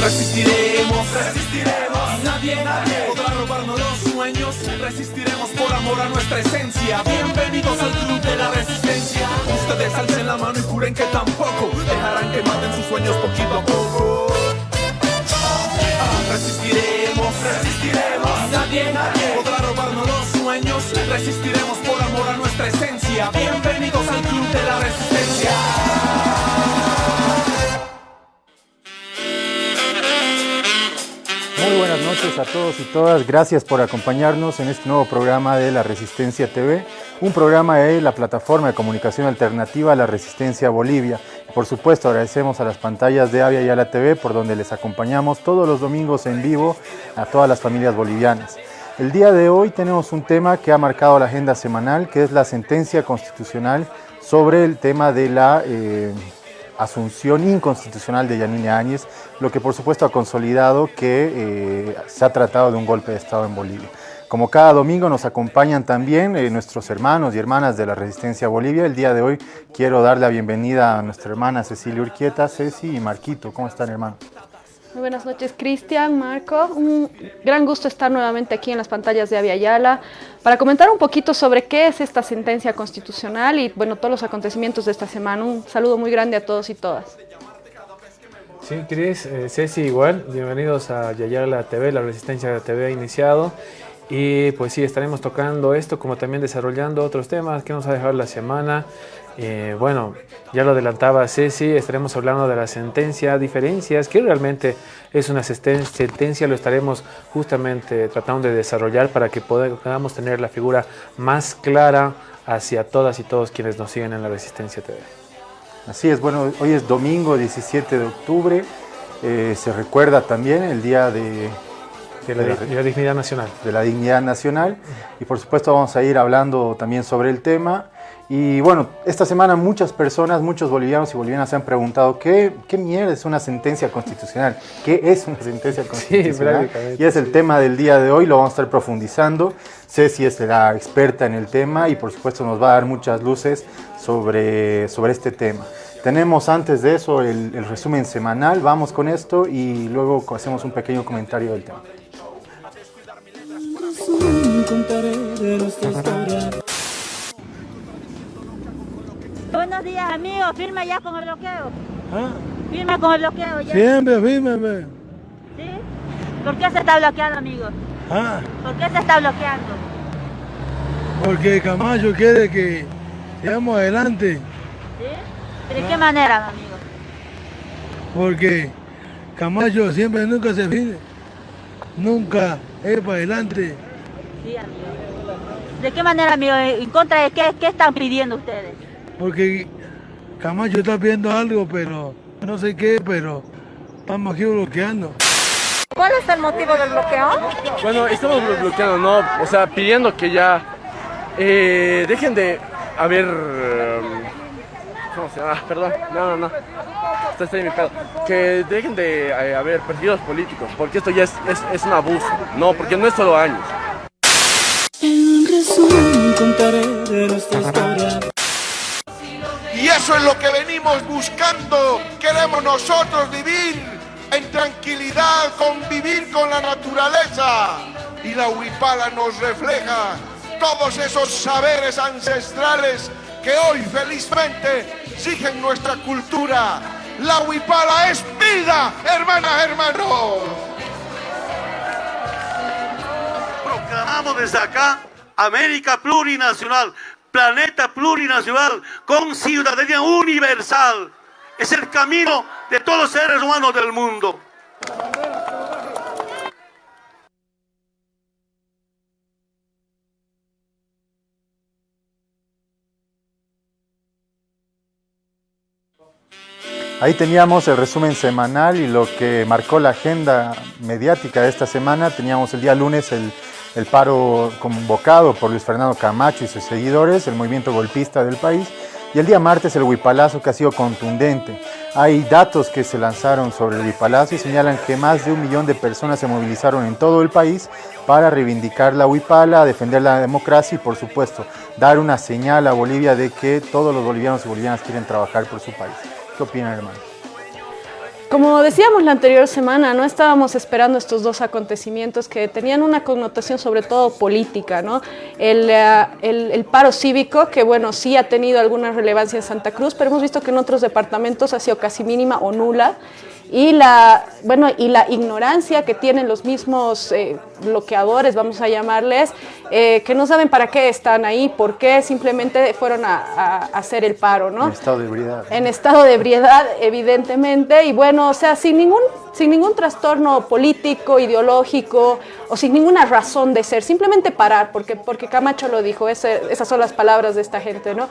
Resistiremos, resistiremos. Nadie podrá robarnos los sueños. Resistiremos por amor a nuestra esencia. Bienvenidos al club de la resistencia. Ustedes alcen la mano y juren que tampoco dejarán que maten sus sueños poquito a poco. Resistiremos, resistiremos. Nadie podrá robarnos los sueños. Resistiremos por amor a nuestra esencia. Bienvenidos al club de la resistencia. Muy buenas noches a todos y todas. Gracias por acompañarnos en este nuevo programa de La Resistencia TV, un programa de la plataforma de comunicación alternativa La Resistencia Bolivia. Por supuesto, agradecemos a las pantallas de Avia Yala TV, por donde les acompañamos todos los domingos en vivo a todas las familias bolivianas. El día de hoy tenemos un tema que ha marcado la agenda semanal, que es la sentencia constitucional sobre el tema de la asunción inconstitucional de Yanine Áñez, lo que por supuesto ha consolidado que se ha tratado de un golpe de Estado en Bolivia. Como cada domingo nos acompañan también nuestros hermanos y hermanas de la Resistencia Bolivia. El día de hoy quiero dar la bienvenida a nuestra hermana Cecilia Urquieta, Ceci y Marquito. ¿Cómo están, hermanos? Muy buenas noches, Cristian, Marco. Un gran gusto estar nuevamente aquí en las pantallas de Avia Yala para comentar un poquito sobre qué es esta sentencia constitucional y, bueno, todos los acontecimientos de esta semana. Un saludo muy grande a todos y todas. Sí, Cris, Ceci igual. Bienvenidos a Yayala TV, La Resistencia TV ha iniciado. Y pues sí, estaremos tocando esto, como también desarrollando otros temas que nos ha dejado la semana. Bueno, ya lo adelantaba Ceci, estaremos hablando de la sentencia, diferencias, que realmente es una sentencia, lo estaremos justamente tratando de desarrollar para que podamos tener la figura más clara hacia todas y todos quienes nos siguen en la Resistencia TV. Así es, bueno, hoy es domingo 17 de octubre, se recuerda también el día de la dignidad nacional. De la dignidad nacional, y por supuesto vamos a ir hablando también sobre el tema. Y bueno, esta semana muchas personas, muchos bolivianos y bolivianas se han preguntado ¿qué mierda es una sentencia constitucional? ¿Qué es una sentencia constitucional? Sí, y es el tema del día de hoy, lo vamos a estar profundizando. Ceci es la experta en el tema y por supuesto nos va a dar muchas luces sobre este tema. Tenemos antes de eso el resumen semanal, vamos con esto y luego hacemos un pequeño comentario del tema. Buenos días, amigos. Firma ya con el bloqueo. ¿Ah? Firma con el bloqueo ya. Siempre, fírmeme. ¿Sí? ¿Por qué se está bloqueando, amigos? ¿Ah? ¿Por qué se está bloqueando? Porque Camacho quiere que sigamos adelante. ¿Sí? ¿De qué manera, amigos? Porque Camacho siempre nunca se fije. Nunca es para adelante. Sí, amigos. ¿De qué manera, amigos? ¿En contra de qué están pidiendo ustedes? Porque Camacho está pidiendo algo, pero no sé qué, pero estamos aquí bloqueando. ¿Cuál es el motivo del bloqueo? Bueno, estamos bloqueando, ¿no? O sea, pidiendo que ya dejen de haber... ¿cómo se llama? Perdón, no. Estoy en mi pedo. Que dejen de haber partidos políticos, porque esto ya es un abuso. No, porque no es solo años. En resumen, contaré de nuestra historia. Y eso es lo que venimos buscando. Queremos nosotros vivir en tranquilidad, convivir con la naturaleza. Y la huipala nos refleja todos esos saberes ancestrales que hoy felizmente siguen nuestra cultura. La huipala es vida, hermanas, hermanos. Proclamamos desde acá América plurinacional, planeta plurinacional con ciudadanía universal. Es el camino de todos los seres humanos del mundo. Ahí teníamos el resumen semanal y lo que marcó la agenda mediática de esta semana. Teníamos el día lunes el paro convocado por Luis Fernando Camacho y sus seguidores, el movimiento golpista del país, y el día martes el huipalazo, que ha sido contundente. Hay datos que se lanzaron sobre el huipalazo y señalan que más de 1 millón de personas se movilizaron en todo el país para reivindicar la huipala, defender la democracia y, por supuesto, dar una señal a Bolivia de que todos los bolivianos y bolivianas quieren trabajar por su país. ¿Qué opinan, hermano? Como decíamos la anterior semana, no estábamos esperando estos dos acontecimientos que tenían una connotación sobre todo política, ¿no? El paro cívico, que bueno, sí ha tenido alguna relevancia en Santa Cruz, pero hemos visto que en otros departamentos ha sido casi mínima o nula. Y la ignorancia que tienen los mismos bloqueadores, vamos a llamarles, que no saben para qué están ahí, por qué simplemente fueron a hacer el paro, ¿no? En estado de ebriedad. En estado de ebriedad, evidentemente, y bueno, o sea, sin ningún trastorno político, ideológico, o sin ninguna razón de ser, simplemente parar, porque Camacho lo dijo, esas son las palabras de esta gente, ¿no?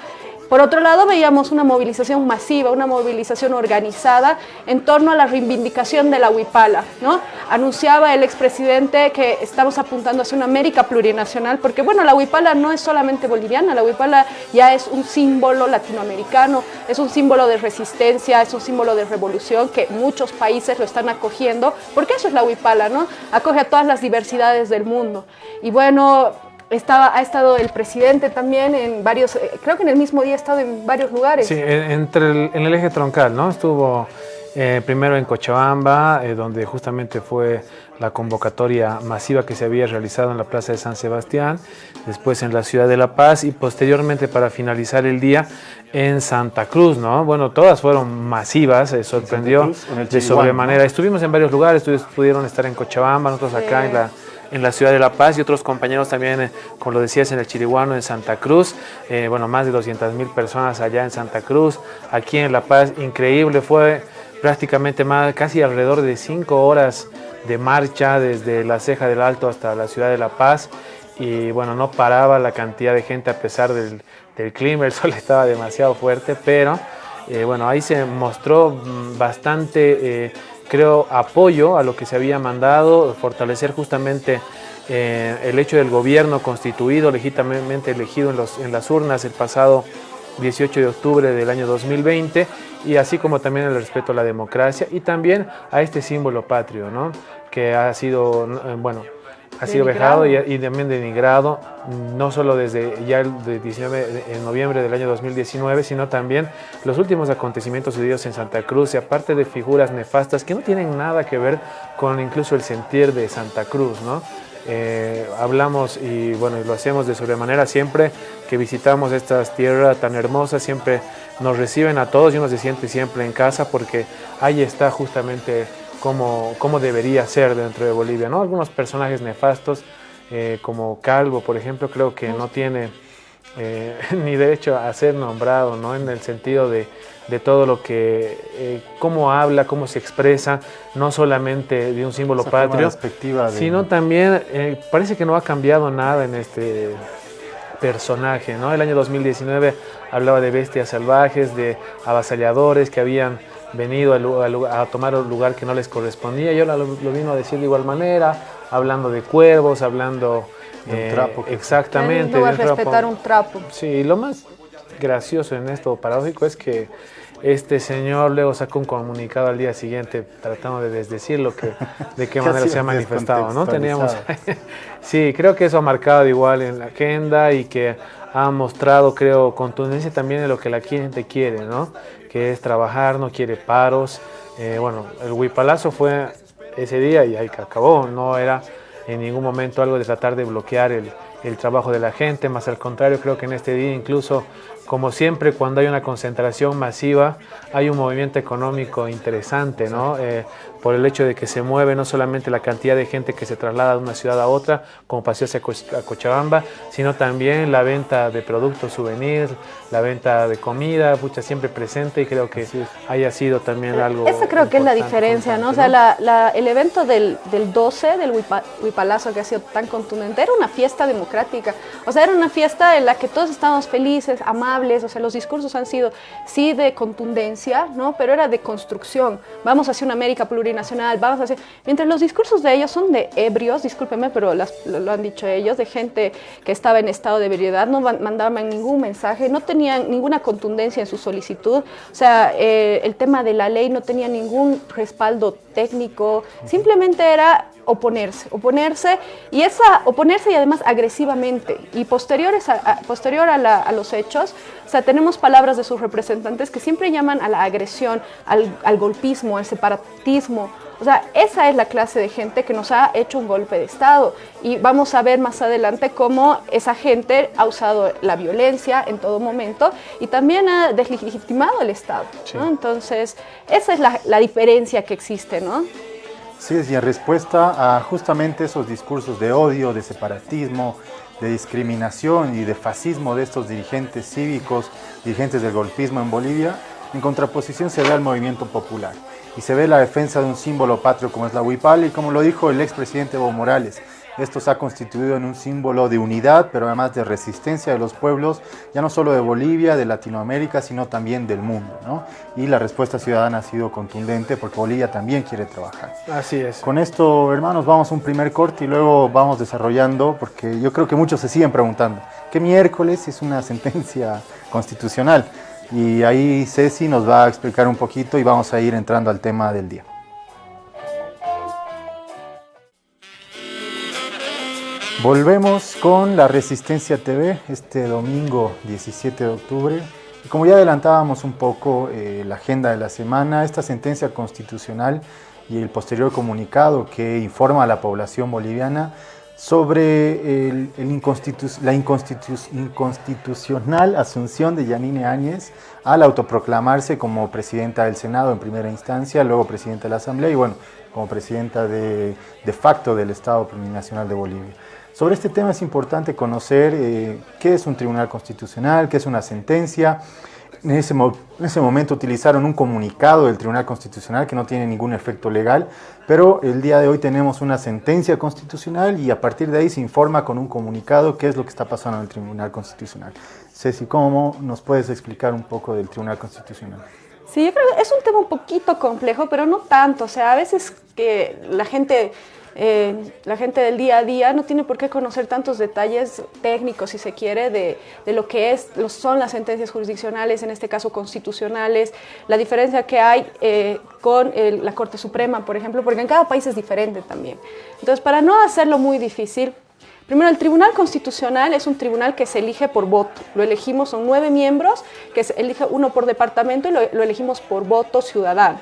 Por otro lado, veíamos una movilización masiva, una movilización organizada en torno a la reivindicación de la huipala, ¿no? Anunciaba el expresidente que estamos apuntando hacia una América plurinacional, porque bueno, la huipala no es solamente boliviana, la huipala ya es un símbolo latinoamericano, es un símbolo de resistencia, es un símbolo de revolución que muchos países lo están acogiendo, porque eso es la huipala, ¿no? Acoge a todas las diversidades del mundo. Y bueno, ha estado el presidente también en varios, creo que en el mismo día ha estado en varios lugares. Sí, en el eje troncal, ¿no? Estuvo primero en Cochabamba, donde justamente fue la convocatoria masiva que se había realizado en la Plaza de San Sebastián, después en la ciudad de La Paz y posteriormente para finalizar el día en Santa Cruz, ¿no? Bueno, todas fueron masivas, sorprendió de sobremanera. Estuvimos en varios lugares, pudieron estar en Cochabamba, nosotros acá en la ciudad de La Paz y otros compañeros también, como lo decías, en el Chiriguano, en Santa Cruz. Bueno, más de 200,000 personas allá en Santa Cruz. Aquí en La Paz, increíble, fue prácticamente casi alrededor de 5 horas de marcha desde la Ceja del Alto hasta la ciudad de La Paz. Y bueno, no paraba la cantidad de gente a pesar del clima, el sol estaba demasiado fuerte, pero bueno, ahí se mostró bastante creo, apoyo a lo que se había mandado, fortalecer justamente el hecho del gobierno constituido, legítimamente elegido en las urnas el pasado 18 de octubre del año 2020, y así como también el respeto a la democracia y también a este símbolo patrio, ¿no? Que ha sido, bueno, ha sido vejado y también denigrado, no solo desde ya el de 19 de noviembre del año 2019, sino también los últimos acontecimientos sucedidos en Santa Cruz, y aparte de figuras nefastas que no tienen nada que ver con incluso el sentir de Santa Cruz, ¿no? Hablamos y bueno, lo hacemos de sobremanera siempre que visitamos estas tierras tan hermosas, siempre nos reciben a todos y uno se siente siempre en casa porque ahí está justamente cómo debería ser dentro de Bolivia, ¿no? Algunos personajes nefastos, como Calvo, por ejemplo, creo que no tiene ni derecho a ser nombrado, ¿no? En el sentido de todo lo que, cómo habla, cómo se expresa, no solamente de un símbolo patrio, sino también parece que no ha cambiado nada en este personaje, ¿no? El año 2019 hablaba de bestias salvajes, de avasalladores que habían venido a tomar un lugar que no les correspondía, y ahora lo vino a decir de igual manera, hablando de cuervos, hablando de un trapo. Exactamente. No va a respetar un trapo. Sí, lo más gracioso en esto, paradójico, es que este señor luego sacó un comunicado al día siguiente tratando de desdecir de qué manera se ha manifestado, ¿no? Teníamos, sí, creo que eso ha marcado igual en la agenda y que ha mostrado, creo, contundencia también en lo que la gente quiere, ¿no? Que es trabajar, no quiere paros. Bueno, el huipalazo fue ese día y ahí que acabó, no era en ningún momento algo de tratar de bloquear el trabajo de la gente, más al contrario, creo que en este día incluso, como siempre, cuando hay una concentración masiva, hay un movimiento económico interesante, ¿no? Por el hecho de que se mueve no solamente la cantidad de gente que se traslada de una ciudad a otra, como pasó hacia Cochabamba, sino también la venta de productos, souvenirs, la venta de comida, siempre presente, y creo que haya sido también algo Esa creo que es la diferencia, ¿no? O sea, el evento del 12, del huipalazo, que ha sido tan contundente, era una fiesta democrática, o sea, era una fiesta en la que todos estábamos felices, amables, o sea, los discursos han sido, sí, de contundencia, ¿no? Pero era de construcción, vamos hacia una América plurinacional, vamos hacia... Mientras los discursos de ellos son de ebrios, discúlpenme, pero lo han dicho ellos, de gente que estaba en estado de ebriedad, no mandaban ningún mensaje, no tenían ninguna contundencia en su solicitud, o sea, el tema de la ley no tenía ningún respaldo técnico, simplemente era oponerse y además agresivamente. Y posterior a los hechos, o sea, tenemos palabras de sus representantes que siempre llaman a la agresión, al golpismo, al separatismo. O sea, esa es la clase de gente que nos ha hecho un golpe de Estado, y vamos a ver más adelante cómo esa gente ha usado la violencia en todo momento y también ha deslegitimado el Estado, ¿no? Entonces, esa es la diferencia que existe, ¿no? Sí, y en respuesta a justamente esos discursos de odio, de separatismo, de discriminación y de fascismo de estos dirigentes cívicos, dirigentes del golpismo en Bolivia, en contraposición se ve al movimiento popular y se ve la defensa de un símbolo patrio como es la huipala, y como lo dijo el expresidente Evo Morales, esto se ha constituido en un símbolo de unidad, pero además de resistencia de los pueblos, ya no solo de Bolivia, de Latinoamérica, sino también del mundo, ¿no? Y la respuesta ciudadana ha sido contundente porque Bolivia también quiere trabajar. Así es. Con esto, hermanos, vamos a un primer corte y luego vamos desarrollando, porque yo creo que muchos se siguen preguntando, ¿qué miércoles es una sentencia constitucional? Y ahí Ceci nos va a explicar un poquito y vamos a ir entrando al tema del día. Volvemos con La Resistencia TV este domingo 17 de octubre. Y como ya adelantábamos un poco la agenda de la semana, esta sentencia constitucional y el posterior comunicado que informa a la población boliviana sobre la inconstitucional asunción de Yanine Áñez al autoproclamarse como presidenta del Senado en primera instancia, luego presidenta de la Asamblea y bueno, como presidenta de facto del Estado Plurinacional de Bolivia. Sobre este tema es importante conocer qué es un tribunal constitucional, qué es una sentencia. En ese momento utilizaron un comunicado del Tribunal Constitucional que no tiene ningún efecto legal, pero el día de hoy tenemos una sentencia constitucional y a partir de ahí se informa con un comunicado qué es lo que está pasando en el Tribunal Constitucional. Ceci, ¿cómo nos puedes explicar un poco del Tribunal Constitucional? Sí, yo creo que es un tema un poquito complejo, pero no tanto. O sea, a veces que la gente del día a día no tiene por qué conocer tantos detalles técnicos, si se quiere, de lo que son las sentencias jurisdiccionales, en este caso constitucionales, la diferencia que hay con la Corte Suprema, por ejemplo, porque en cada país es diferente también. Entonces, para no hacerlo muy difícil, primero, el Tribunal Constitucional es un tribunal que se elige por voto. Lo elegimos, son 9 miembros, que se elige uno por departamento y lo elegimos por voto ciudadano,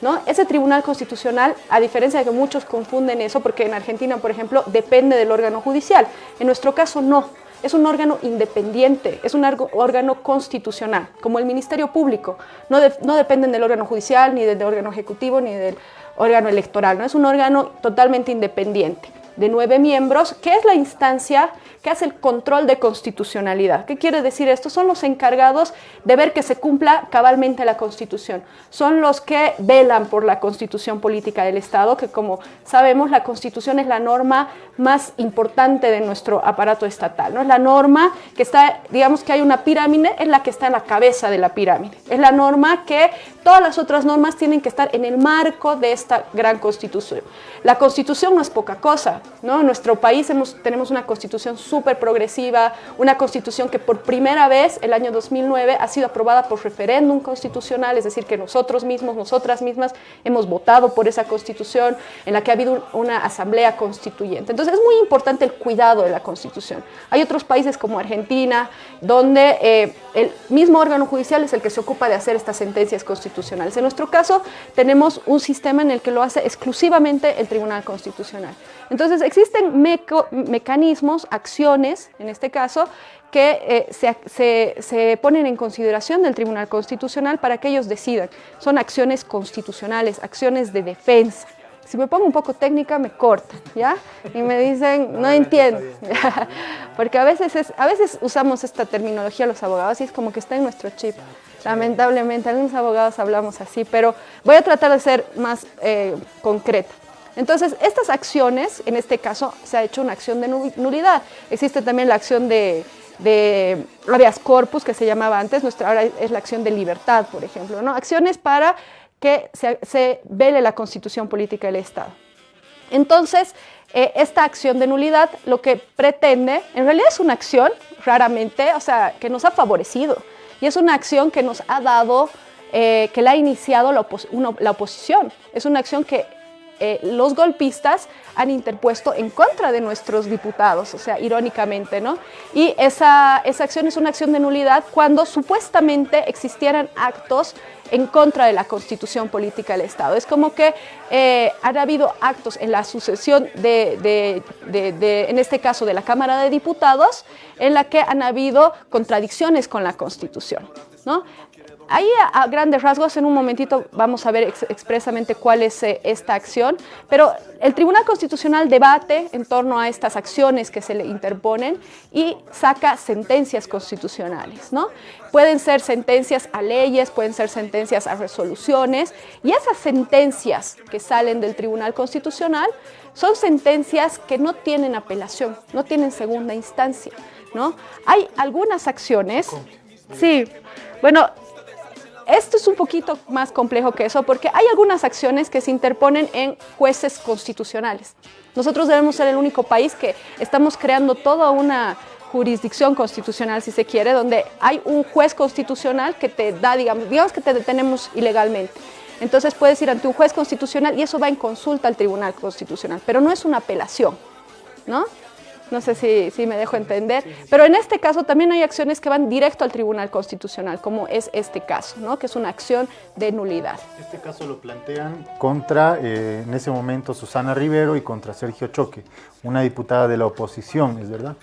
¿no? Ese Tribunal Constitucional, a diferencia de que muchos confunden eso, porque en Argentina, por ejemplo, depende del órgano judicial. En nuestro caso, no. Es un órgano independiente, es un órgano constitucional, como el Ministerio Público. No dependen del órgano judicial, ni del órgano ejecutivo, ni del órgano electoral, ¿no? Es un órgano totalmente independiente, de 9 miembros, que es la instancia que hace el control de constitucionalidad. ¿Qué quiere decir esto? Son los encargados de ver que se cumpla cabalmente la Constitución. Son los que velan por la Constitución política del Estado, que como sabemos la Constitución es la norma más importante de nuestro aparato estatal, ¿no? Es la norma que está, digamos que hay una pirámide, es la que está en la cabeza de la pirámide. Es la norma que todas las otras normas tienen que estar en el marco de esta gran Constitución. La Constitución no es poca cosa, ¿no? En nuestro país tenemos una Constitución súper progresiva, una Constitución que por primera vez, el año 2009, ha sido aprobada por referéndum constitucional, es decir, que nosotras mismas, hemos votado por esa Constitución, en la que ha habido una asamblea constituyente. Entonces, es muy importante el cuidado de la Constitución. Hay otros países como Argentina, donde el mismo órgano judicial es el que se ocupa de hacer estas sentencias constitucionales. En nuestro caso, tenemos un sistema en el que lo hace exclusivamente el Tribunal Constitucional. Entonces, existen mecanismos, acciones, en este caso, que se ponen en consideración del Tribunal Constitucional para que ellos decidan. Son acciones constitucionales, acciones de defensa. Si me pongo un poco técnica, me cortan, ¿ya? Y me dicen, no entiendo. Porque a veces usamos esta terminología los abogados y es como que está en nuestro chip. Lamentablemente, algunos abogados hablamos así, pero voy a tratar de ser más concreta. Entonces, estas acciones, en este caso, se ha hecho una acción de nulidad. Existe también la acción de habeas corpus, que se llamaba antes, ahora es la acción de libertad, por ejemplo, ¿no? Acciones para que se vele la Constitución política del Estado. Entonces, esta acción de nulidad lo que pretende, en realidad es una acción, raramente, o sea, que nos ha favorecido, y es una acción que nos ha dado que la ha iniciado la oposición. Es una acción que los golpistas han interpuesto en contra de nuestros diputados, o sea, irónicamente, ¿no? Y esa acción es una acción de nulidad cuando supuestamente existieran actos en contra de la Constitución Política del Estado. Es como que han habido actos en la sucesión en este caso, de la Cámara de Diputados, en la que han habido contradicciones con la Constitución, ¿no? Ahí a grandes rasgos, en un momentito vamos a ver expresamente cuál es esta acción, pero el Tribunal Constitucional debate en torno a estas acciones que se le interponen y saca sentencias constitucionales, ¿no? Pueden ser sentencias a leyes, pueden ser sentencias a resoluciones, y esas sentencias que salen del Tribunal Constitucional son sentencias que no tienen apelación, no tienen segunda instancia, ¿no? Hay algunas acciones, sí, bueno, esto es un poquito más complejo que eso, porque hay algunas acciones que se interponen en jueces constitucionales. Nosotros debemos ser el único país que estamos creando toda una jurisdicción constitucional, si se quiere, donde hay un juez constitucional que te da, digamos que te detenemos ilegalmente. Entonces puedes ir ante un juez constitucional y eso va en consulta al Tribunal Constitucional, pero no es una apelación, ¿no? No sé si me dejo entender, pero en este caso también hay acciones que van directo al Tribunal Constitucional, como es este caso, ¿no? Que es una acción de nulidad. Este caso lo plantean contra, en ese momento, Susana Rivero y contra Sergio Choque, una diputada de la oposición, ¿es verdad?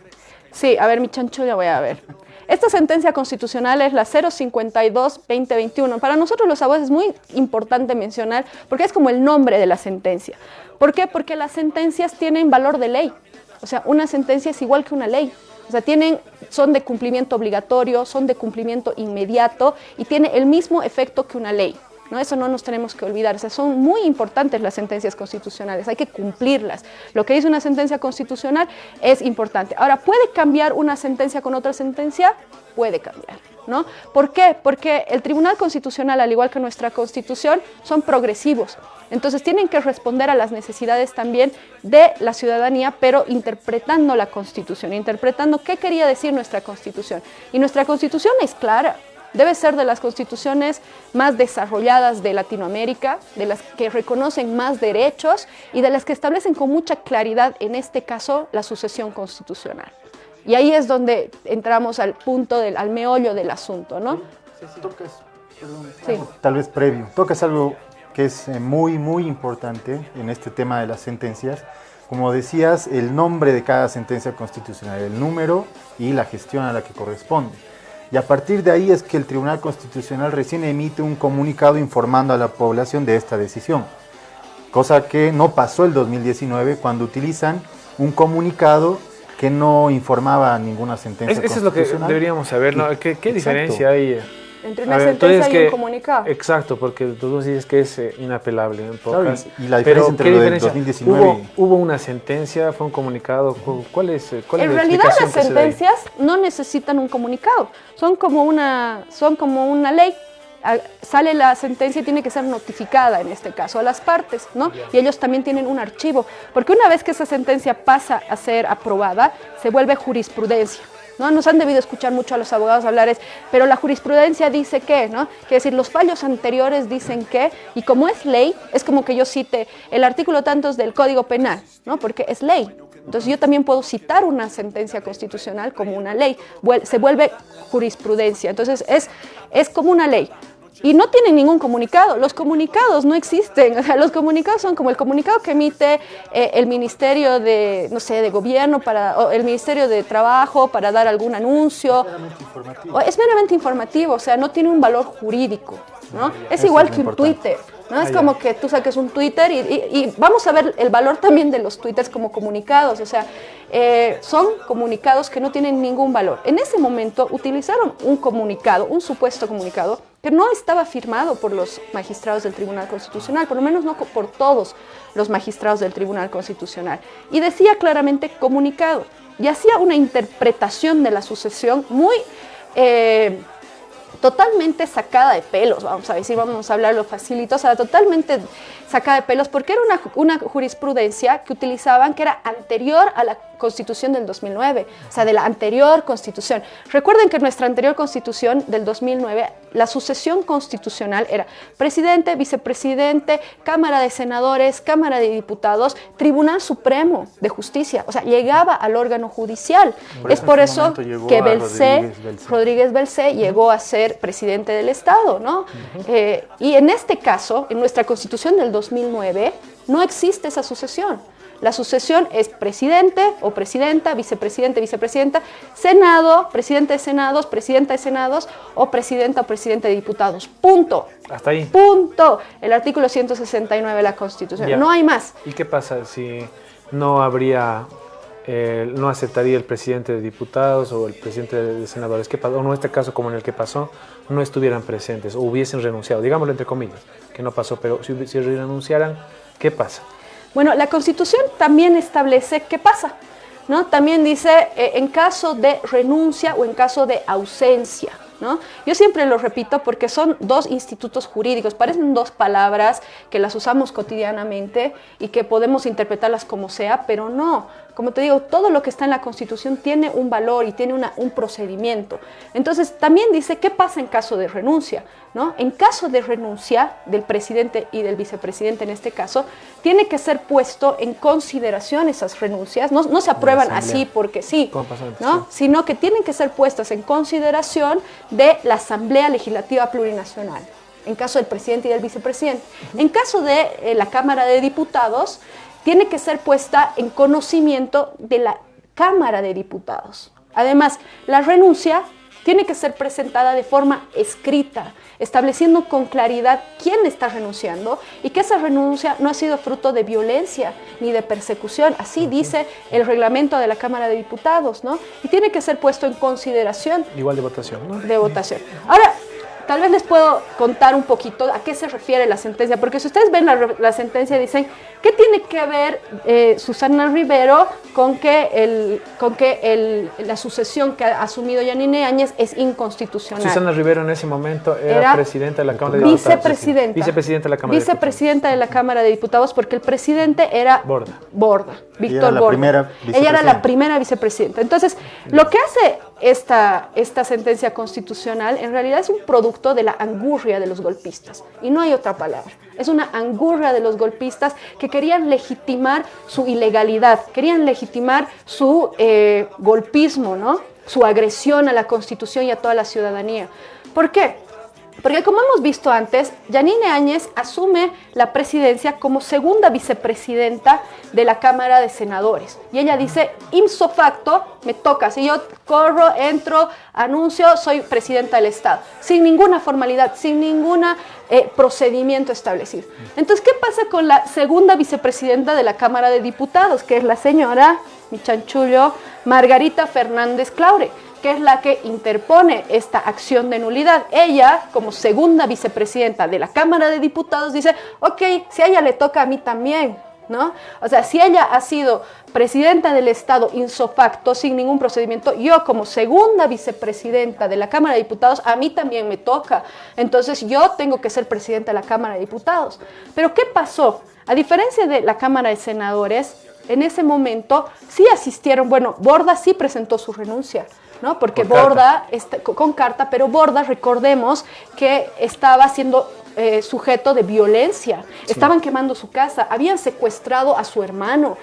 Sí, a ver, mi chancho, ya voy a ver. Esta sentencia constitucional es la 052-2021. Para nosotros los abogados es muy importante mencionar, porque es como el nombre de la sentencia. ¿Por qué? Porque las sentencias tienen valor de ley. O sea, una sentencia es igual que una ley. O sea, son de cumplimiento obligatorio, son de cumplimiento inmediato y tiene el mismo efecto que una ley, ¿no? Eso no nos tenemos que olvidar. O sea, son muy importantes las sentencias constitucionales, hay que cumplirlas. Lo que dice una sentencia constitucional es importante. Ahora, ¿puede cambiar una sentencia con otra sentencia? Puede cambiar, ¿no? ¿Por qué? Porque el Tribunal Constitucional, al igual que nuestra Constitución, son progresivos. Entonces tienen que responder a las necesidades también de la ciudadanía, pero interpretando la Constitución, interpretando qué quería decir nuestra Constitución. Y nuestra Constitución es clara. Debe ser de las constituciones más desarrolladas de Latinoamérica, de las que reconocen más derechos y de las que establecen con mucha claridad, en este caso, la sucesión constitucional. Y ahí es donde entramos al punto, al meollo del asunto, ¿no? Sí. Tal vez previo. Tocas algo que es muy, muy importante en este tema de las sentencias. Como decías, el nombre de cada sentencia constitucional, el número y la gestión a la que corresponde. Y a partir de ahí es que el Tribunal Constitucional recién emite un comunicado informando a la población de esta decisión. Cosa que no pasó el 2019 cuando utilizan un comunicado que no informaba ninguna sentencia Eso es lo que deberíamos saber, ¿no? ¿Qué diferencia hay? Entre una sentencia y un comunicado. Exacto, porque tú dices que es inapelable en pocas. Y la diferencia entre lo del 2019 ¿Hubo una sentencia? ¿Fue un comunicado? ¿Cuál es en realidad las sentencias no necesitan un comunicado. Son como una ley. Sale la sentencia y tiene que ser notificada, en este caso, a las partes, ¿no? Y ellos también tienen un archivo, porque una vez que esa sentencia pasa a ser aprobada, se vuelve jurisprudencia, ¿no? Nos han debido escuchar mucho a los abogados hablar pero la jurisprudencia dice que, ¿no? Que es decir, los fallos anteriores dicen que, y como es ley, es como que yo cite el artículo tantos del Código Penal, ¿no? Porque es ley. Entonces yo también puedo citar una sentencia constitucional como una ley, se vuelve jurisprudencia, entonces es como una ley. Y no tienen ningún comunicado, los comunicados no existen, o sea, los comunicados son como el comunicado que emite el Ministerio de, no sé, de Gobierno o el Ministerio de Trabajo para dar algún anuncio. Es meramente informativo, o sea, no tiene un valor jurídico, ¿no? Es igual que un Twitter, ¿no? Es como que tú saques un Twitter y vamos a ver el valor también de los Twitters como comunicados, o sea, son comunicados que no tienen ningún valor. En ese momento utilizaron un comunicado, un supuesto comunicado, que no estaba firmado por los magistrados del Tribunal Constitucional, por lo menos no por todos los magistrados del Tribunal Constitucional, y decía claramente comunicado, y hacía una interpretación de la sucesión muy totalmente sacada de pelos, vamos a decir, vamos a hablarlo facilito, o sea, totalmente sacada de pelos porque era una jurisprudencia que utilizaban que era anterior a la Constitución del 2009, o sea, de la anterior Constitución. Recuerden que nuestra anterior Constitución del 2009, la sucesión constitucional era presidente, vicepresidente, Cámara de Senadores, Cámara de Diputados, Tribunal Supremo de Justicia, o sea, llegaba al órgano judicial. Es por eso que Rodríguez Belcé llegó a ser presidente del Estado, ¿no? Y en este caso, en nuestra Constitución del 2009, no existe esa sucesión. La sucesión es presidente o presidenta, vicepresidente, vicepresidenta, Senado, presidente de Senados, presidenta de Senados o presidenta o presidente de diputados. Punto. Hasta ahí. Punto. El artículo 169 de la Constitución. Ya. No hay más. ¿Y qué pasa si no habría, no aceptaría el presidente de diputados o el presidente de senadores? ¿Qué pasó? O en este caso, como en el que pasó, no estuvieran presentes o hubiesen renunciado, digámoslo entre comillas, que no pasó, pero si renunciaran, ¿qué pasa? Bueno, la Constitución también establece qué pasa, ¿no? También dice en caso de renuncia o en caso de ausencia, ¿no? Yo siempre lo repito porque son dos institutos jurídicos, parecen dos palabras que las usamos cotidianamente y que podemos interpretarlas como sea, pero no. Como te digo, todo lo que está en la Constitución tiene un valor y tiene un procedimiento. Entonces, también dice qué pasa en caso de renuncia, ¿no? En caso de renuncia del presidente y del vicepresidente en este caso, tiene que ser puesto en consideración esas renuncias, no se aprueban así porque sí, ¿no? Sino que tienen que ser puestas en consideración de la Asamblea Legislativa Plurinacional, en caso del presidente y del vicepresidente. En caso de la Cámara de Diputados, tiene que ser puesta en conocimiento de la Cámara de Diputados. Además, la renuncia tiene que ser presentada de forma escrita, estableciendo con claridad quién está renunciando y que esa renuncia no ha sido fruto de violencia ni de persecución. Así dice el reglamento de la Cámara de Diputados, ¿no? Y tiene que ser puesto en consideración. Igual de votación, ¿no? De votación. Ahora, tal vez les puedo contar un poquito a qué se refiere la sentencia, porque si ustedes ven la sentencia dicen, ¿qué tiene que ver Susana Rivero con que la sucesión que ha asumido Yanine Áñez es inconstitucional? Susana Rivero en ese momento era presidenta de la Cámara de Diputados. Vicepresidenta de la Cámara de Diputados. Vicepresidenta de la Cámara de Diputados porque el presidente era Borda, Víctor Borda. Ella era la primera vicepresidenta. Entonces, lo que hace esta sentencia constitucional en realidad es un producto de la angurria de los golpistas. Y no hay otra palabra. Es una angurria de los golpistas que querían legitimar su ilegalidad, querían legitimar su golpismo, ¿no? Su agresión a la Constitución y a toda la ciudadanía. ¿Por qué? Porque como hemos visto antes, Yanine Áñez asume la presidencia como segunda vicepresidenta de la Cámara de Senadores. Y ella dice, ipso facto, me toca. Si yo corro, entro, anuncio, soy presidenta del Estado. Sin ninguna formalidad, sin ningún procedimiento establecido. Entonces, ¿qué pasa con la segunda vicepresidenta de la Cámara de Diputados? Que es la señora, mi chanchullo, Margarita Fernández Claure, que es la que interpone esta acción de nulidad. Ella, como segunda vicepresidenta de la Cámara de Diputados, dice, ok, si a ella le toca a mí también, ¿no? O sea, si ella ha sido presidenta del Estado ipso facto, sin ningún procedimiento, yo como segunda vicepresidenta de la Cámara de Diputados, a mí también me toca. Entonces yo tengo que ser presidenta de la Cámara de Diputados. Pero ¿qué pasó? A diferencia de la Cámara de Senadores, en ese momento sí asistieron, bueno, Borda sí presentó su renuncia, ¿no? Porque Borda, con carta, pero Borda, recordemos que estaba siendo sujeto de violencia, estaban quemando su casa, habían secuestrado a su hermano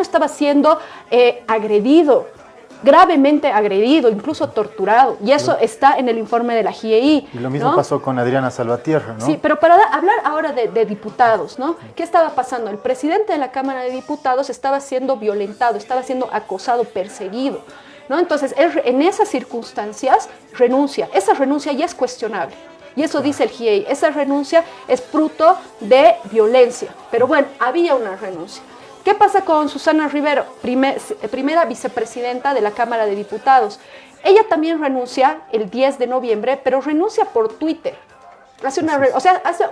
estaba siendo agredido, gravemente agredido, incluso torturado, y eso está en el informe de la GIEI. Y lo mismo pasó con Adriana Salvatierra, ¿no? Sí, pero para hablar ahora de diputados, ¿no? ¿Qué estaba pasando? El presidente de la Cámara de Diputados estaba siendo violentado, estaba siendo acosado, perseguido, ¿no? Entonces, él, en esas circunstancias, renuncia. Esa renuncia ya es cuestionable. Y eso dice el GIEI. Esa renuncia es fruto de violencia. Pero bueno, había una renuncia. ¿Qué pasa con Susana Rivero, primera vicepresidenta de la Cámara de Diputados? Ella también renuncia el 10 de noviembre, pero renuncia por Twitter. Hace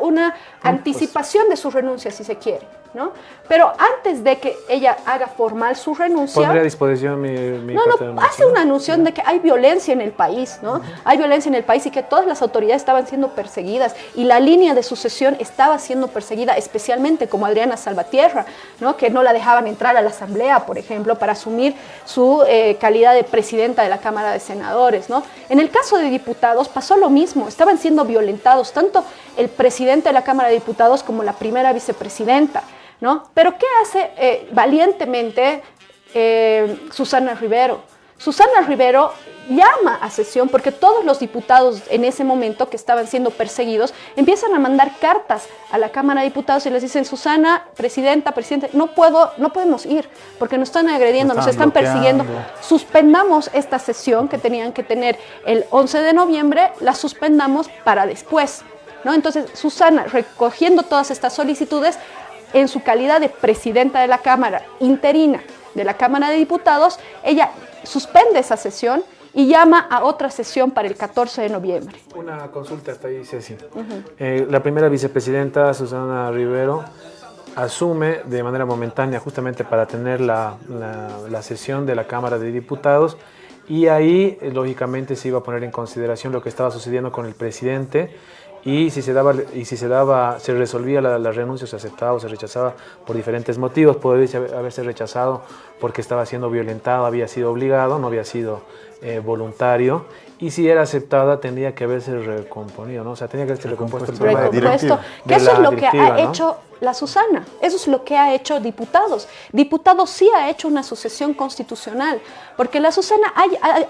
una anticipación de su renuncia, si se quiere. ¿no? Pero antes de que ella haga formal su renuncia... Pondré a disposición mi parte de hace una anuncia de que hay violencia en el país, ¿no? Hay violencia en el país y que todas las autoridades estaban siendo perseguidas y la línea de sucesión estaba siendo perseguida, especialmente como Adriana Salvatierra, ¿no? Que no la dejaban entrar a la Asamblea, por ejemplo, para asumir su calidad de presidenta de la Cámara de Senadores, ¿no? En el caso de diputados pasó lo mismo, estaban siendo violentados tanto el presidente de la Cámara de Diputados como la primera vicepresidenta, ¿no? Pero ¿qué hace valientemente Susana Rivero? Susana Rivero llama a sesión porque todos los diputados en ese momento que estaban siendo perseguidos empiezan a mandar cartas a la Cámara de Diputados y les dicen: Susana, presidente, no podemos ir porque nos están agrediendo, nos están persiguiendo. Suspendamos esta sesión que tenían que tener el 11 de noviembre, la suspendamos para después, ¿no? Entonces Susana, recogiendo todas estas solicitudes, en su calidad de presidenta de la Cámara interina de la Cámara de Diputados, ella suspende esa sesión y llama a otra sesión para el 14 de noviembre. Una consulta hasta ahí, Ceci. La primera vicepresidenta, Susana Rivero, asume de manera momentánea justamente para tener la sesión de la Cámara de Diputados, y ahí lógicamente se iba a poner en consideración lo que estaba sucediendo con el presidente. Y si se resolvía la renuncia, se aceptaba o se rechazaba por diferentes motivos. Podría haberse rechazado porque estaba siendo violentado, había sido obligado, no había sido voluntario. Y si era aceptada, tendría que haberse recomponido, ¿no? O sea, tenía que haberse recompuesto el programa de directiva. Que eso es lo que ha hecho la Susana, eso es lo que ha hecho Diputados. Diputados sí ha hecho una sucesión constitucional, porque la Susana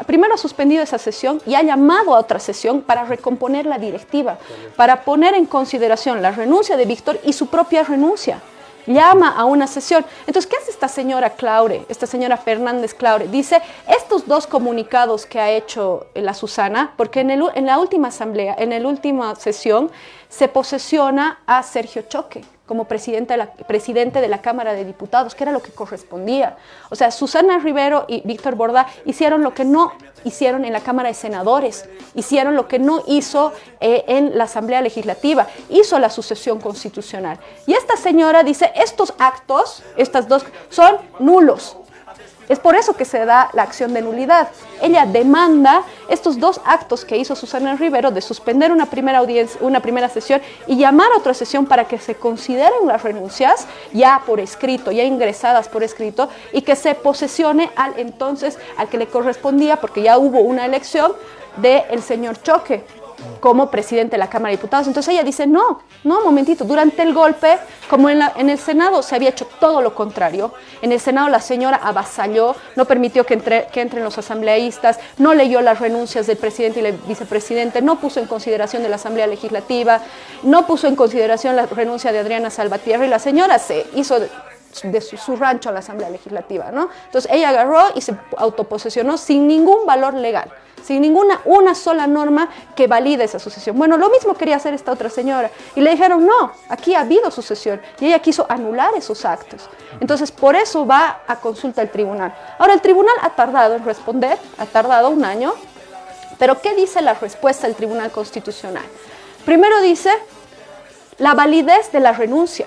primero ha suspendido esa sesión y ha llamado a otra sesión para recomponer la directiva, para poner en consideración la renuncia de Víctor y su propia renuncia. Llama a una sesión. Entonces, ¿qué hace esta señora Claure, esta señora Fernández Claure? Dice, estos dos comunicados que ha hecho la Susana, porque en la última asamblea, en la última sesión, se posesiona a Sergio Choque como presidente de la Cámara de Diputados, que era lo que correspondía. O sea, Susana Rivero y Víctor Borda hicieron lo que no hicieron en la Cámara de Senadores, hicieron lo que no hizo en la Asamblea Legislativa, hizo la sucesión constitucional. Y esta señora dice, estos actos, estas dos, son nulos. Es por eso que se da la acción de nulidad. Ella demanda estos dos actos que hizo Susana Rivero de suspender una primera sesión y llamar a otra sesión para que se consideren las renuncias ya por escrito, ya ingresadas por escrito, y que se posesione al que le correspondía, porque ya hubo una elección del señor Choque como presidente de la Cámara de Diputados. Entonces ella dice, no, momentito, durante el golpe, como en el Senado se había hecho todo lo contrario, en el Senado la señora avasalló, no permitió que entren los asambleístas, no leyó las renuncias del presidente y el vicepresidente, no puso en consideración de la Asamblea Legislativa, no puso en consideración la renuncia de Adriana Salvatierra, y la señora se hizo de su rancho a la Asamblea Legislativa, ¿no? Entonces ella agarró y se autoposesionó sin ningún valor legal, sin una sola norma que valide esa sucesión. Bueno, lo mismo quería hacer esta otra señora. Y le dijeron, no, aquí ha habido sucesión. Y ella quiso anular esos actos. Entonces, por eso va a consulta al tribunal. Ahora, el tribunal ha tardado en responder, ha tardado 1 año. Pero, ¿qué dice la respuesta del Tribunal Constitucional? Primero dice la validez de la renuncia.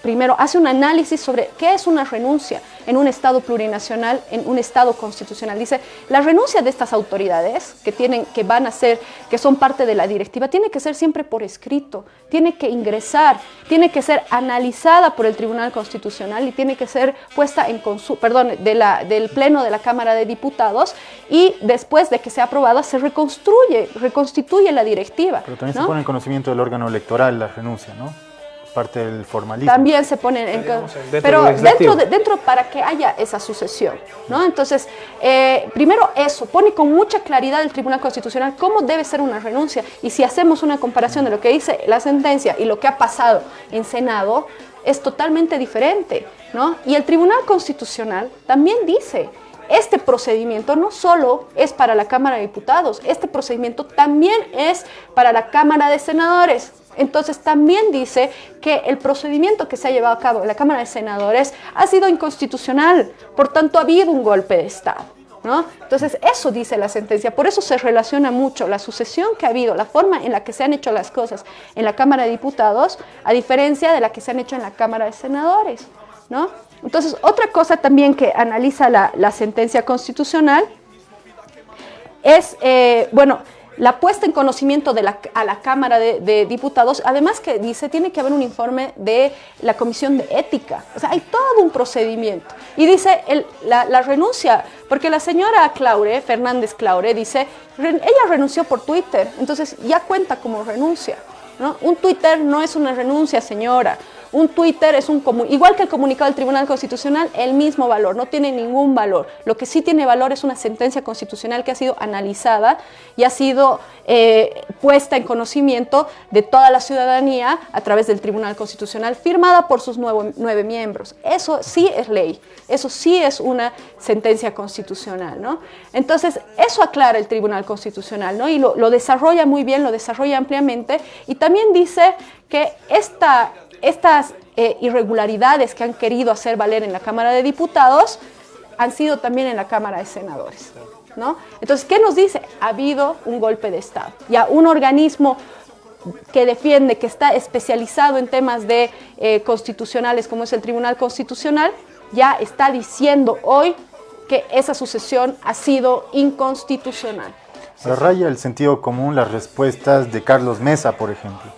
Primero, hace un análisis sobre qué es una renuncia en un Estado plurinacional, en un Estado constitucional. Dice, la renuncia de estas autoridades que son parte de la directiva, tiene que ser siempre por escrito, tiene que ingresar, tiene que ser analizada por el Tribunal Constitucional y tiene que ser puesta en del Pleno de la Cámara de Diputados, y después de que sea aprobada se reconstituye la directiva. Pero también se pone en conocimiento del órgano electoral la renuncia, ¿no? Parte del formalismo. También se ponen pero dentro para que haya esa sucesión, ¿no? Entonces, primero eso, pone con mucha claridad el Tribunal Constitucional cómo debe ser una renuncia, y si hacemos una comparación de lo que dice la sentencia y lo que ha pasado en Senado, es totalmente diferente, ¿no? Y el Tribunal Constitucional también dice, este procedimiento no solo es para la Cámara de Diputados, este procedimiento también es para la Cámara de Senadores. Entonces también dice que el procedimiento que se ha llevado a cabo en la Cámara de Senadores ha sido inconstitucional, por tanto ha habido un golpe de Estado, ¿no? Entonces, eso dice la sentencia. Por eso se relaciona mucho la sucesión que ha habido, la forma en la que se han hecho las cosas en la Cámara de Diputados, a diferencia de la que se han hecho en la Cámara de Senadores, ¿no? Entonces, otra cosa también que analiza la sentencia constitucional es, la puesta en conocimiento a la Cámara de Diputados, además que dice, tiene que haber un informe de la Comisión de Ética. O sea, hay todo un procedimiento. Y dice la renuncia, porque la señora Claure, Fernández Claure, dice, ella renunció por Twitter, entonces ya cuenta como renuncia, ¿no? Un Twitter no es una renuncia, señora. Un Twitter es igual que el comunicado del Tribunal Constitucional, el mismo valor, no tiene ningún valor. Lo que sí tiene valor es una sentencia constitucional que ha sido analizada y ha sido puesta en conocimiento de toda la ciudadanía a través del Tribunal Constitucional, firmada por sus 9 miembros. Eso sí es ley, eso sí es una sentencia constitucional, ¿no? Entonces, eso aclara el Tribunal Constitucional, ¿no? Y lo desarrolla muy bien, lo desarrolla ampliamente, y también dice que estas irregularidades que han querido hacer valer en la Cámara de Diputados han sido también en la Cámara de Senadores, ¿no? Entonces, ¿qué nos dice? Ha habido un golpe de Estado. Ya un organismo que defiende, que está especializado en temas constitucionales, como es el Tribunal Constitucional, ya está diciendo hoy que esa sucesión ha sido inconstitucional. Raya el sentido común las respuestas de Carlos Mesa, por ejemplo,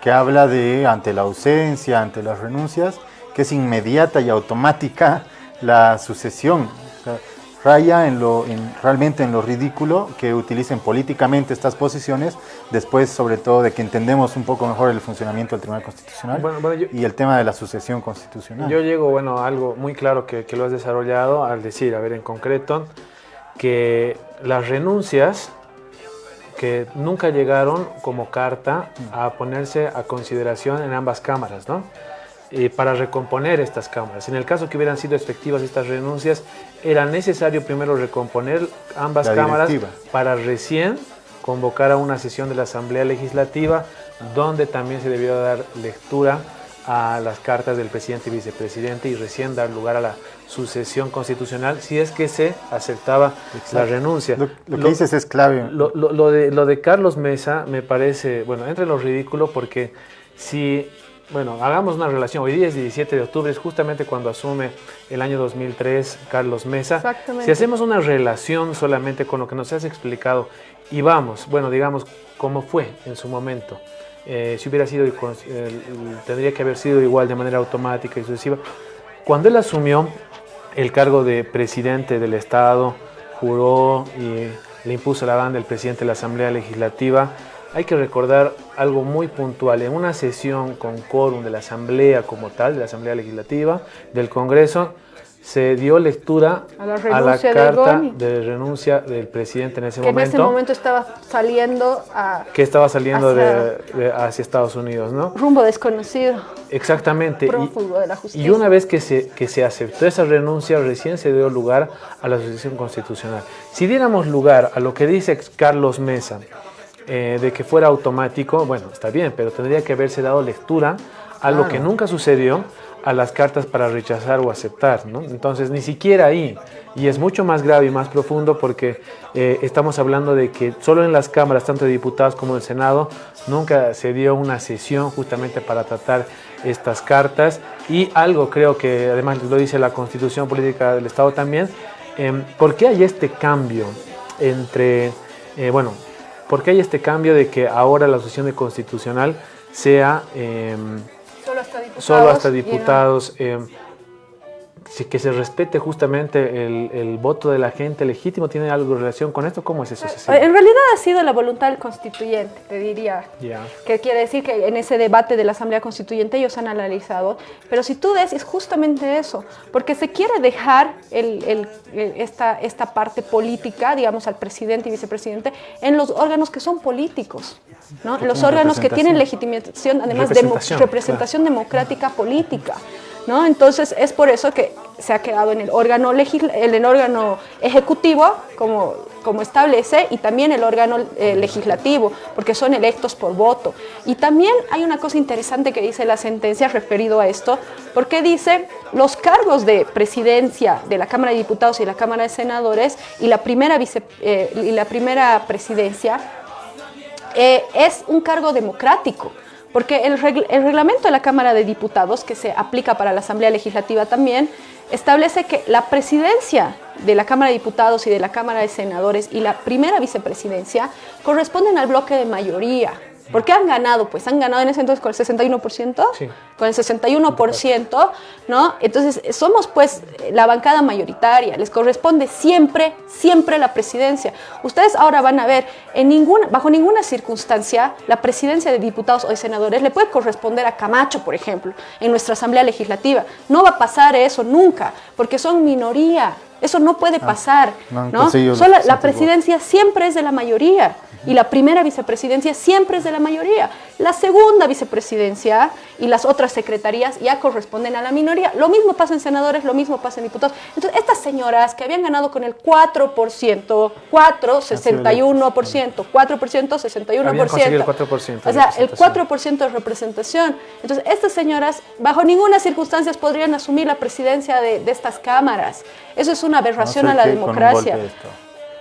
que habla de, ante la ausencia, ante las renuncias, que es inmediata y automática la sucesión. O sea, raya realmente en lo ridículo que utilicen políticamente estas posiciones, después sobre todo de que entendemos un poco mejor el funcionamiento del Tribunal Constitucional y el tema de la sucesión constitucional. Yo llego, a algo muy claro que lo has desarrollado al decir, en concreto, que las renuncias que nunca llegaron como carta a ponerse a consideración en ambas cámaras, ¿no? Para recomponer estas cámaras. En el caso que hubieran sido efectivas estas renuncias, era necesario primero recomponer ambas cámaras para recién convocar a una sesión de la Asamblea Legislativa, donde también se debió dar lectura a las cartas del presidente y vicepresidente y recién dar lugar a la sucesión constitucional, si es que se aceptaba la renuncia. Lo que dices es clave. Lo de Carlos Mesa me parece, entra en lo ridículo, porque si, hagamos una relación, hoy día es 17 de octubre, es justamente cuando asume el año 2003 Carlos Mesa. Exactamente. Si hacemos una relación solamente con lo que nos has explicado y vamos, digamos, cómo fue en su momento, si hubiera sido, tendría que haber sido igual de manera automática y sucesiva. Cuando él asumió el cargo de presidente del Estado, juró y le impuso la banda el presidente de la Asamblea Legislativa, hay que recordar algo muy puntual. En una sesión con quórum de la Asamblea como tal, de la Asamblea Legislativa, del Congreso, se dio lectura a la carta de renuncia del presidente en ese momento. Que en ese momento estaba saliendo hacia Estados Unidos, ¿no? Rumbo desconocido. Exactamente. Prófugo de la justicia. Y una vez que se aceptó esa renuncia, recién se dio lugar a la sucesión constitucional. Si diéramos lugar a lo que dice Carlos Mesa, de que fuera automático, está bien, pero tendría que haberse dado lectura a lo que nunca sucedió, a las cartas para rechazar o aceptar, ¿no? Entonces, ni siquiera ahí, y es mucho más grave y más profundo, porque estamos hablando de que solo en las cámaras, tanto de diputados como del Senado, nunca se dio una sesión justamente para tratar estas cartas, y algo creo que además lo dice la Constitución Política del Estado también, ¿por qué hay este cambio ¿por qué hay este cambio de que ahora la sucesión de constitucional sea solo hasta diputados, que se respete justamente el voto de la gente legítimo? ¿Tiene algo en relación con esto? ¿Cómo es eso? En realidad ha sido la voluntad del constituyente, te diría. Que quiere decir que en ese debate de la Asamblea Constituyente ellos han analizado, pero si tú ves, es justamente eso, porque se quiere dejar esta parte política, digamos, al presidente y vicepresidente, en los órganos que son políticos, ¿no? En los órganos que tienen legitimación, además de representación democrática política. ¿no? Entonces es por eso que se ha quedado en el órgano ejecutivo como establece, y también el órgano legislativo, porque son electos por voto. Y también hay una cosa interesante que dice la sentencia referido a esto, porque dice los cargos de presidencia de la Cámara de Diputados y la Cámara de Senadores y la primera presidencia es un cargo democrático. Porque el reglamento de la Cámara de Diputados, que se aplica para la Asamblea Legislativa también, establece que la presidencia de la Cámara de Diputados y de la Cámara de Senadores y la primera vicepresidencia corresponden al bloque de mayoría. ¿Por qué han ganado? Pues han ganado en ese entonces con el 61%, sí. Con el 61%, ¿no? Entonces somos pues la bancada mayoritaria, les corresponde siempre la presidencia. Ustedes ahora van a ver, bajo ninguna circunstancia la presidencia de diputados o de senadores le puede corresponder a Camacho, por ejemplo, en nuestra Asamblea Legislativa. No va a pasar eso nunca, porque son minoría. Eso no puede pasar, ¿no? Solo la presidencia siempre es de la mayoría y la primera vicepresidencia siempre es de la mayoría. La segunda vicepresidencia y las otras secretarías ya corresponden a la minoría. Lo mismo pasa en senadores, lo mismo pasa en diputados. Entonces, estas señoras que habían ganado con el 4%, 61%, 61%. Habían conseguido el 4%. O sea, el 4% de representación. Entonces, estas señoras bajo ninguna circunstancia podrían asumir la presidencia de estas cámaras. Eso es una aberración a la democracia.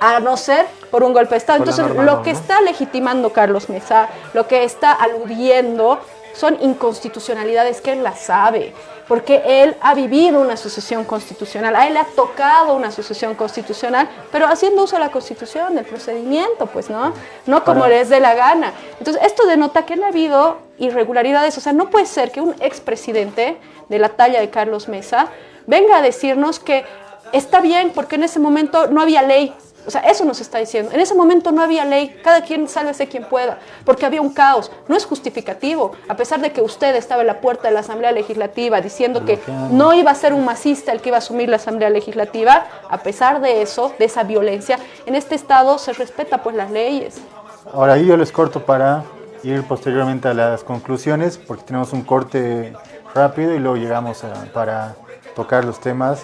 A no ser por un golpe de Estado. Entonces, lo que está legitimando Carlos Mesa, lo que está aludiendo, son inconstitucionalidades que él las sabe, porque él ha vivido una sucesión constitucional, a él le ha tocado una sucesión constitucional, pero haciendo uso de la Constitución, del procedimiento, pues, ¿no? No como les dé la gana. Entonces, esto denota que no ha habido irregularidades. O sea, no puede ser que un expresidente de la talla de Carlos Mesa venga a decirnos que está bien porque en ese momento no había ley. O sea, eso nos está diciendo. En ese momento no había ley, cada quien sálvese quien pueda, porque había un caos. No es justificativo, a pesar de que usted estaba en la puerta de la Asamblea Legislativa diciendo que no iba a ser un masista el que iba a asumir la Asamblea Legislativa. A pesar de eso, de esa violencia, en este Estado se respeta pues las leyes. Ahora ahí yo les corto para ir posteriormente a las conclusiones, porque tenemos un corte rápido y luego llegamos para tocar los temas,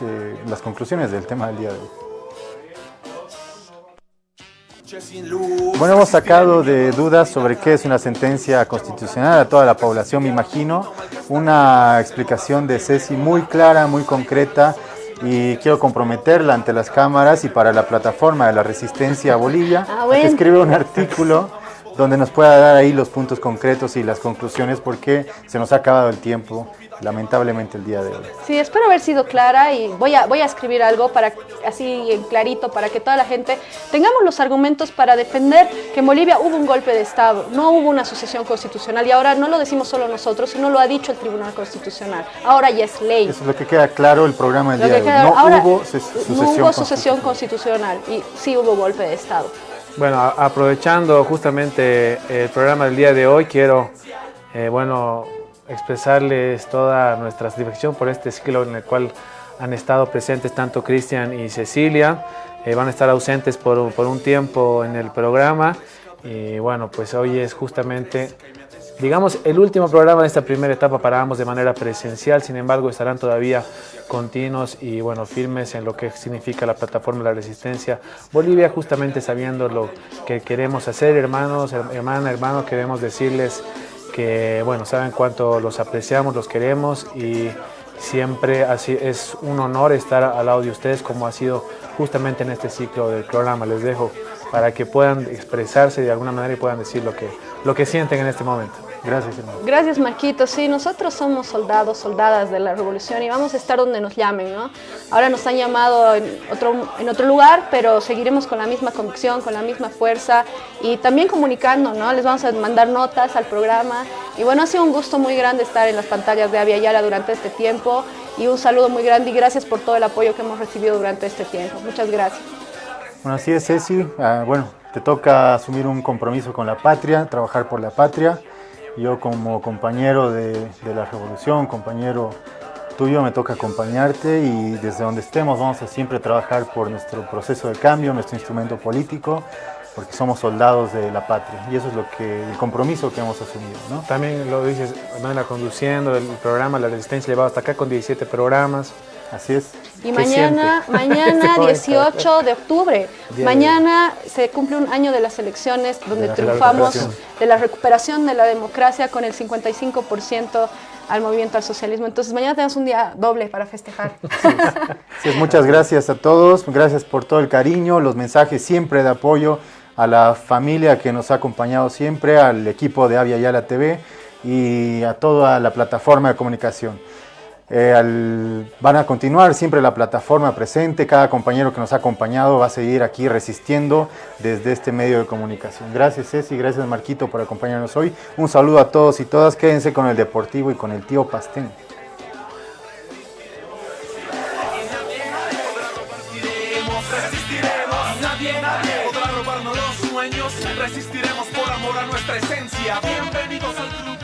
las conclusiones del tema del día de hoy. Bueno, hemos sacado de dudas sobre qué es una sentencia constitucional a toda la población, me imagino. Una explicación de Ceci muy clara, muy concreta, y quiero comprometerla ante las cámaras y para la plataforma de la Resistencia Bolivia, que escribe un artículo donde nos pueda dar ahí los puntos concretos y las conclusiones, porque se nos ha acabado el tiempo, lamentablemente, el día de hoy. Sí, espero haber sido clara y voy a escribir algo para así en clarito, para que toda la gente tengamos los argumentos para defender que en Bolivia hubo un golpe de Estado, no hubo una sucesión constitucional, y ahora no lo decimos solo nosotros, sino lo ha dicho el Tribunal Constitucional. Ahora ya es ley. Eso es lo que queda claro el programa del día de hoy. No hubo sucesión constitucional y sí hubo golpe de Estado. Bueno, aprovechando justamente el programa del día de hoy, quiero, expresarles toda nuestra satisfacción por este ciclo en el cual han estado presentes tanto Cristian y Cecilia. Van a estar ausentes por un tiempo en el programa, y bueno, pues hoy es justamente, digamos, el último programa de esta primera etapa para ambos de manera presencial. Sin embargo, estarán todavía continuos y bueno, firmes en lo que significa la plataforma de la Resistencia Bolivia, justamente sabiendo lo que queremos hacer. Hermanos, hermano, queremos decirles que bueno, saben cuánto los apreciamos, los queremos, y siempre así es un honor estar al lado de ustedes, como ha sido justamente en este ciclo del programa. Les dejo para que puedan expresarse de alguna manera y puedan decir lo que sienten en este momento. Gracias, hermano. Gracias, Marquito. Sí, nosotros somos soldados, soldadas de la revolución, y vamos a estar donde nos llamen, ¿no? Ahora nos han llamado en otro lugar, pero seguiremos con la misma convicción, con la misma fuerza, y también comunicando, ¿no? Les vamos a mandar notas al programa. Y bueno, ha sido un gusto muy grande estar en las pantallas de Avia Yala durante este tiempo, y un saludo muy grande y gracias por todo el apoyo que hemos recibido durante este tiempo. Muchas gracias. Bueno, así es, Ceci. Te toca asumir un compromiso con la patria, trabajar por la patria. Yo, como compañero de la revolución, compañero tuyo, me toca acompañarte, y desde donde estemos vamos a siempre trabajar por nuestro proceso de cambio, nuestro instrumento político, porque somos soldados de la patria y eso es el compromiso que hemos asumido, ¿no? También lo dices, Manuela, conduciendo el programa La Resistencia, llevado hasta acá con 17 programas. Así es. Y mañana 18 de octubre, mañana se cumple un año de las elecciones donde triunfamos de la recuperación de la democracia con el 55% al movimiento al socialismo. Entonces mañana tenemos un día doble para festejar. Sí, muchas gracias a todos, gracias por todo el cariño, los mensajes siempre de apoyo a la familia que nos ha acompañado siempre, al equipo de Avia Yala TV y a toda la plataforma de comunicación. Van a continuar siempre la plataforma presente, cada compañero que nos ha acompañado va a seguir aquí resistiendo desde este medio de comunicación. Gracias Ceci, gracias Marquito por acompañarnos hoy. Un saludo a todos y todas, quédense con el Deportivo y con el tío Pastén. Nadie podrá robarnos los sueños, resistiremos por amor a nuestra esencia. Bienvenidos al club.